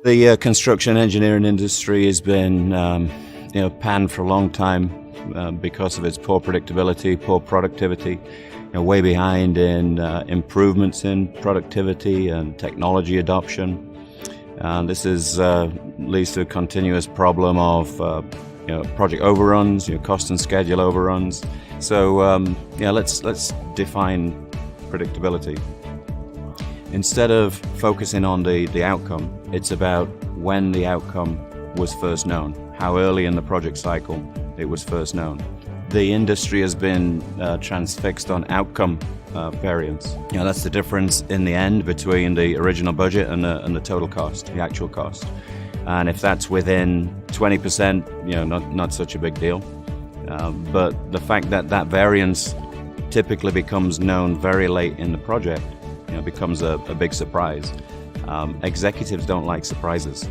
The construction engineering industry has been panned for a long time because of its poor predictability, poor productivity, way behind in improvements in productivity and technology adoption. This leads to a continuous problem of project overruns, cost and schedule overruns. So let's define predictability. Instead of focusing on the outcome, it's about when the outcome was first known, how early in the project cycle it was first known. The industry has been transfixed on outcome variance. That's the difference in the end between the original budget and the total cost, the actual cost. And if that's within 20%, not such a big deal. But the fact that that variance typically becomes known very late in the project, becomes a big surprise. Executives don't like surprises.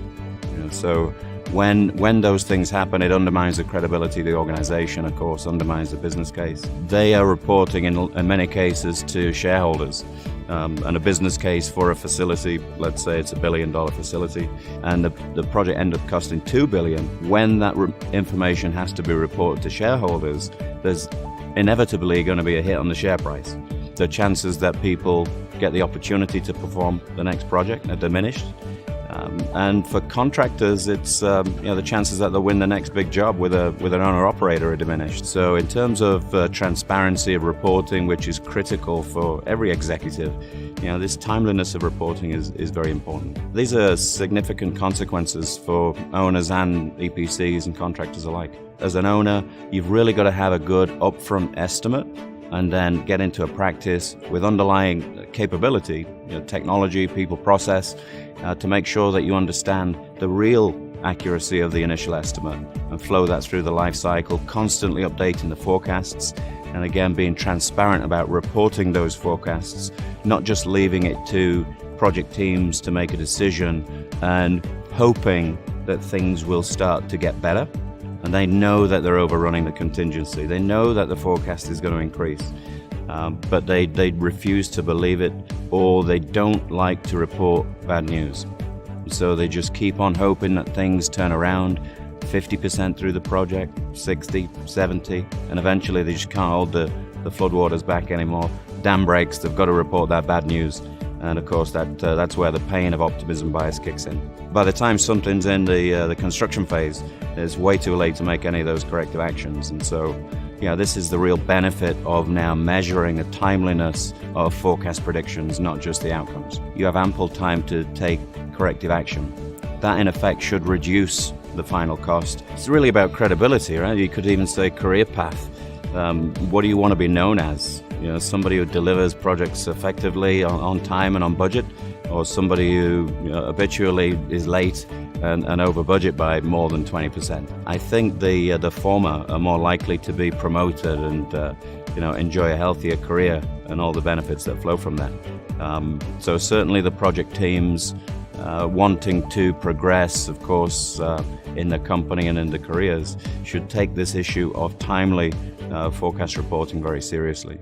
So when those things happen, it undermines the credibility of the organization, of course, undermines the business case. They are reporting in many cases to shareholders. And a business case for a facility, let's say it's $1 billion facility, and the project ended up costing $2 billion. When that information has to be reported to shareholders, there's inevitably going to be a hit on the share price. The chances that people get the opportunity to perform the next project are diminished. And for contractors, it's the chances that they'll win the next big job with an owner-operator are diminished. So in terms of transparency of reporting, which is critical for every executive, this timeliness of reporting is very important. These are significant consequences for owners and EPCs and contractors alike. As an owner, you've really got to have a good upfront estimate and then get into a practice with underlying capability, technology, people, process, to make sure that you understand the real accuracy of the initial estimate and flow that through the life cycle, constantly updating the forecasts, and again being transparent about reporting those forecasts, not just leaving it to project teams to make a decision and hoping that things will start to get better. And they know that they're overrunning the contingency. They know that the forecast is going to increase, but they refuse to believe it, or they don't like to report bad news. So they just keep on hoping that things turn around 50% through the project, 60, 70, and eventually they just can't hold the floodwaters back anymore. Dam breaks, they've got to report that bad news. And of course, that's where the pain of optimism bias kicks in. By the time something's in the construction phase, it's way too late to make any of those corrective actions. And so, this is the real benefit of now measuring the timeliness of forecast predictions, not just the outcomes. You have ample time to take corrective action. That, in effect, should reduce the final cost. It's really about credibility, right? You could even say career path. What do you want to be known as? Somebody who delivers projects effectively on time and on budget, or somebody who habitually is late and over budget by more than 20%. I think the former are more likely to be promoted and enjoy a healthier career and all the benefits that flow from that. So certainly the project teams wanting to progress, of course, in the company and in the careers, should take this issue of timely forecast reporting very seriously.